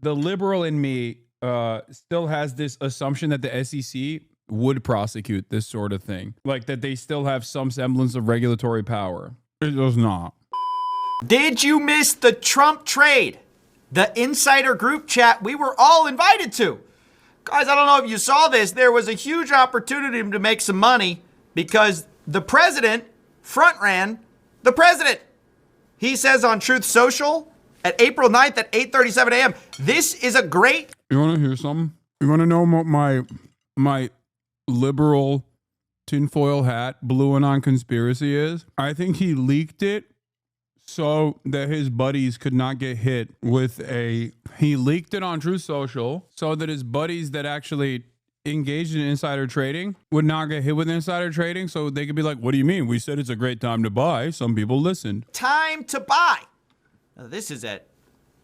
the liberal in me still has this assumption that the SEC would prosecute this sort of thing. Like that they still have some semblance of regulatory power. It does not. Did you miss the Trump trade? The insider group chat we were all invited to. Guys, I don't know if you saw this. There was a huge opportunity to make some money because the president front ran the president. He says on Truth Social at April 9th at 8:37 a.m. This is a great... You want to hear something? You want to know what my liberal tinfoil hat blue on conspiracy is? I think he leaked it so that his buddies could not get hit with he leaked it on Truth Social so that his buddies that actually engaged in insider trading would not get hit with insider trading, so they could be like, what do you mean? We said it's a great time to buy. Some people listened. Time to buy. Now, this is at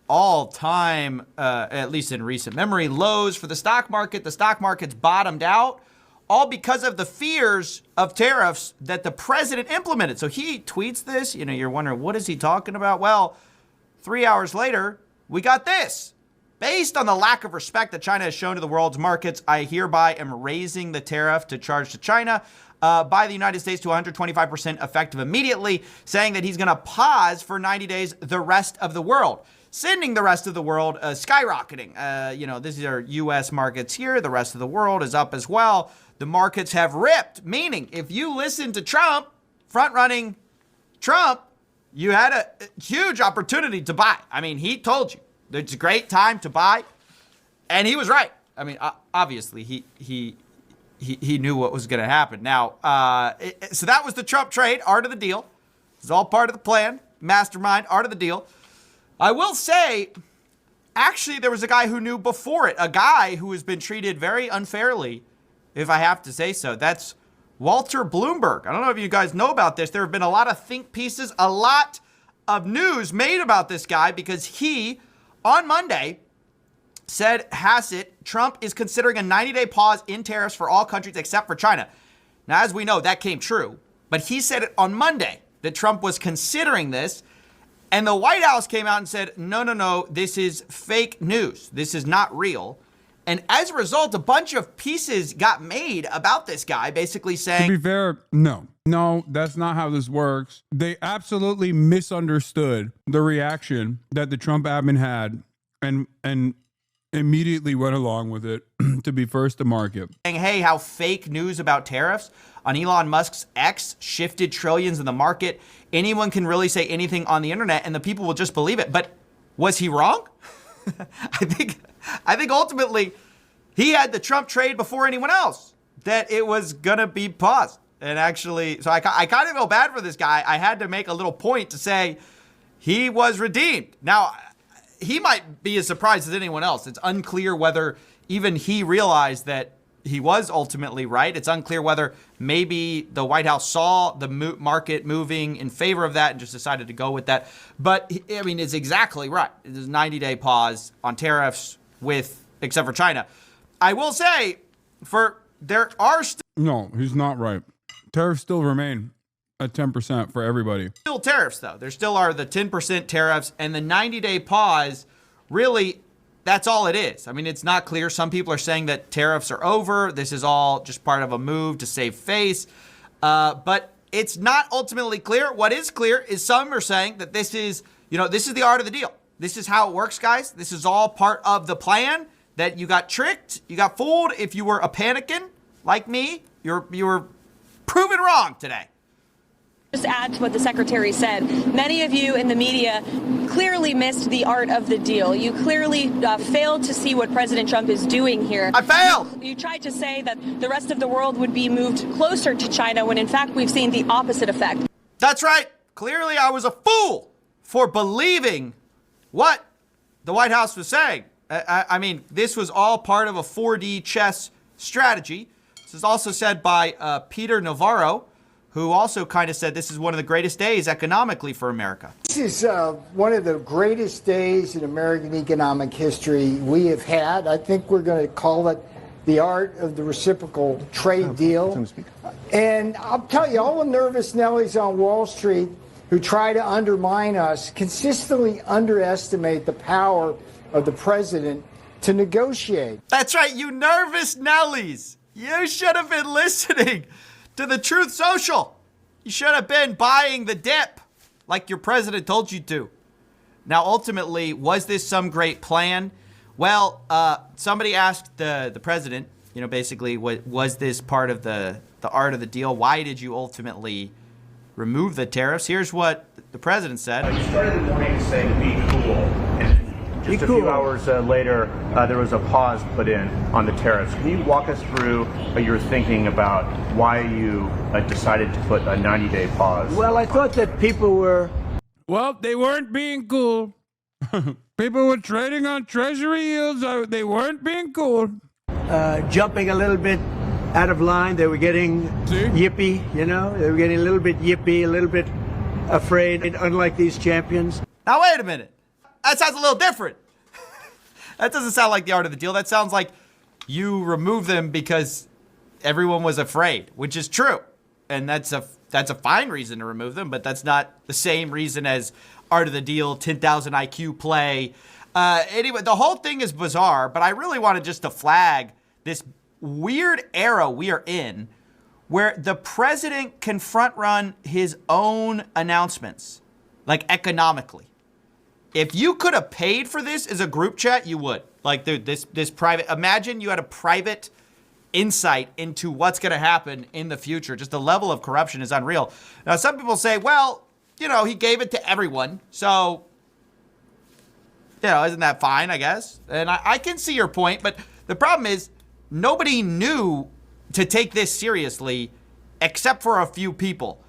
all-time, at least in recent memory, lows for the stock market. The stock market's bottomed out, all because of the fears of tariffs that the president implemented. So he tweets this. You know, you're wondering, what is he talking about? Well, 3 hours later, we got this. Based on the lack of respect that China has shown to the world's markets, I hereby am raising the tariff to charge to China by the United States to 125% effective immediately, saying that he's going to pause for 90 days the rest of the world, sending the rest of the world skyrocketing. You know, this is our U.S. markets here. The rest of the world is up as well. The markets have ripped, meaning if you listen to Trump, front-running Trump, you had a huge opportunity to buy. I mean, he told you it's a great time to buy, and he was right. I mean, obviously, he knew what was going to happen. Now, so that was the Trump trade, art of the deal. It's all part of the plan, mastermind, art of the deal. I will say, actually, there was a guy who knew before it, a guy who has been treated very unfairly, if I have to say so. That's Walter Bloomberg. I don't know if you guys know about this. There have been a lot of think pieces, a lot of news made about this guy because he, on Monday, said, Trump is considering a 90-day pause in tariffs for all countries except for China. Now, as we know, that came true. But he said it on Monday that Trump was considering this. And the White House came out and said, no, this is fake news. This is not real. And as a result, a bunch of pieces got made about this guy, basically saying... To be fair, no, that's not how this works. They absolutely misunderstood the reaction that the Trump admin had and immediately went along with it to be first to market. Saying, hey, how fake news about tariffs on Elon Musk's X shifted trillions in the market. Anyone can really say anything on the internet and the people will just believe it. But was he wrong? I think ultimately he had the Trump trade before anyone else, that it was going to be paused. And actually, so I kind of feel bad for this guy. I had to make a little point to say he was redeemed. Now, he might be as surprised as anyone else. It's unclear whether even he realized that he was ultimately right. It's unclear whether maybe the White House saw the market moving in favor of that and just decided to go with that. But, I mean, it's exactly right. There's a 90-day pause on tariffs except for China. I will say, there are still... No, he's not right. Tariffs still remain at 10% for everybody. Still tariffs, though. There still are the 10% tariffs, and the 90-day pause, really, that's all it is. I mean, it's not clear. Some people are saying that tariffs are over. This is all just part of a move to save face. But it's not ultimately clear. What is clear is some are saying that this is the art of the deal. This is how it works, guys. This is all part of the plan, that you got tricked, you got fooled. If you were a panicking like me, you were proven wrong today. Just add to what the secretary said. Many of you in the media clearly missed the art of the deal. You clearly failed to see what President Trump is doing here. I failed. You tried to say that the rest of the world would be moved closer to China when in fact we've seen the opposite effect. That's right. Clearly I was a fool for believing what the White House was saying. I mean, this was all part of a 4D chess strategy. This is also said by Peter Navarro, who also kind of said this is one of the greatest days economically for America. This is one of the greatest days in American economic history we have had. I think we're going to call it the art of the reciprocal trade deal. And I'll tell you, all the nervous Nellies on Wall Street who try to undermine us consistently underestimate the power of the president to negotiate. That's right, you nervous Nellies. You should have been listening to the Truth Social. You should have been buying the dip like your president told you to. Now, ultimately, was this some great plan? Well, somebody asked the president, basically, was this part of the art of the deal? Why did you ultimately remove the tariffs? Here's what the president said. You started the morning saying be cool. And just a few hours later, there was a pause put in on the tariffs. Can you walk us through your thinking about why you decided to put a 90-day pause? Well, I thought that people were... Well, they weren't being cool. People were trading on treasury yields. They weren't being cool. Jumping a little bit out of line. They were getting yippy, They were getting a little bit yippy, a little bit afraid, unlike these champions. Now, wait a minute. That sounds a little different. That doesn't sound like the art of the deal. That sounds like you remove them because everyone was afraid, which is true. And that's a fine reason to remove them, but that's not the same reason as art of the deal, 10,000 IQ play. Anyway, the whole thing is bizarre, but I really wanted just to flag this weird era we are in where the president can front run his own announcements, like economically. If you could have paid for this as a group chat, you would. Like, dude, this private, imagine you had a private insight into what's going to happen in the future. Just the level of corruption is unreal. Now, some people say, well, he gave it to everyone. So, isn't that fine, I guess? And I can see your point, but the problem is nobody knew to take this seriously except for a few people.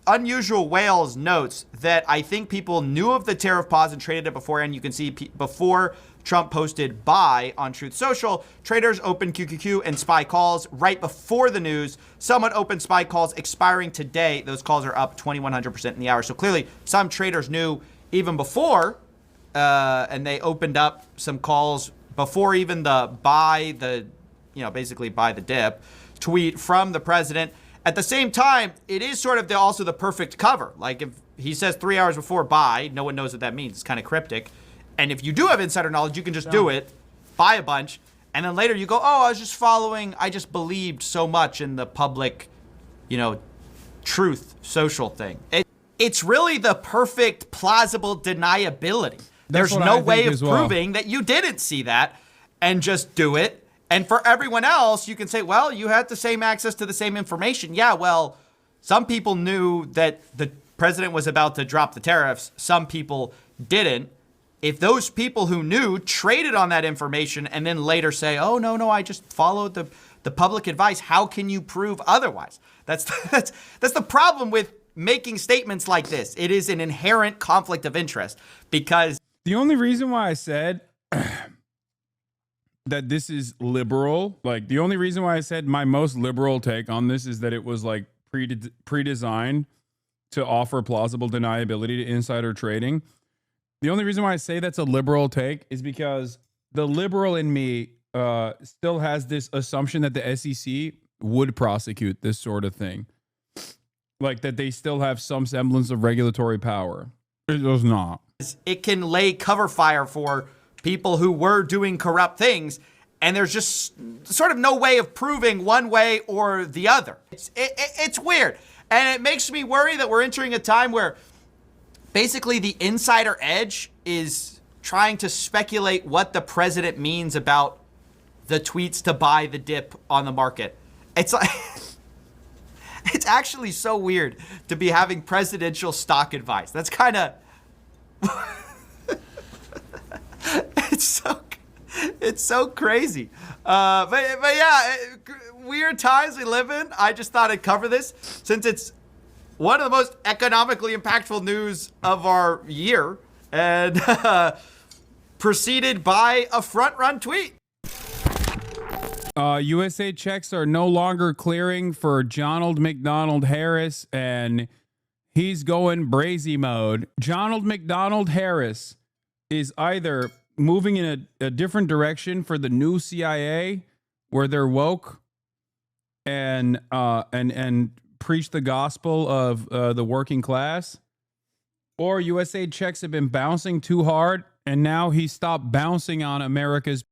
Unusual Whales notes that I think people knew of the tariff pause and traded it beforehand. You can see before Trump posted buy on Truth Social, traders opened QQQ and SPY calls right before the news. Someone opened SPY calls expiring today. Those calls are up 2,100% in the hour. So clearly some traders knew even before, and they opened up some calls before even the basically buy the dip tweet from the president. At the same time, it is sort of also the perfect cover. Like if he says 3 hours before buy, no one knows what that means. It's kind of cryptic. And if you do have insider knowledge, you can just do it, buy a bunch, and then later you go, I just believed so much in the public, Truth Social thing. It's really the perfect plausible deniability. There's no way of proving that you didn't see that and just do it. And for everyone else, you can say, well, you had the same access to the same information. Yeah, well, some people knew that the president was about to drop the tariffs. Some people didn't. If those people who knew traded on that information and then later say, oh, no, I just followed the public advice, how can you prove otherwise? That's the problem with making statements like this. It is an inherent conflict of interest because... The only reason why I said... that this is liberal, like the only reason why I said my most liberal take on this is that it was like pre-designed to offer plausible deniability to insider trading. The only reason why I say that's a liberal take is because the liberal in me still has this assumption that the SEC would prosecute this sort of thing. Like that they still have some semblance of regulatory power. It does not. It can lay cover fire for people who were doing corrupt things, and there's just sort of no way of proving one way or the other. It's weird, and it makes me worry that we're entering a time where basically the insider edge is trying to speculate what the president means about the tweets to buy the dip on the market. It's like it's actually so weird to be having presidential stock advice. That's kind of It's so crazy. But yeah, weird times we live in. I just thought I'd cover this since it's one of the most economically impactful news of our year and preceded by a front-run tweet. USA checks are no longer clearing for Donald McDonald Harris, and he's going brazy mode. Donald McDonald Harris is either moving in a different direction for the new CIA, where they're woke and preach the gospel of the working class, or USA checks have been bouncing too hard And now he stopped bouncing on America's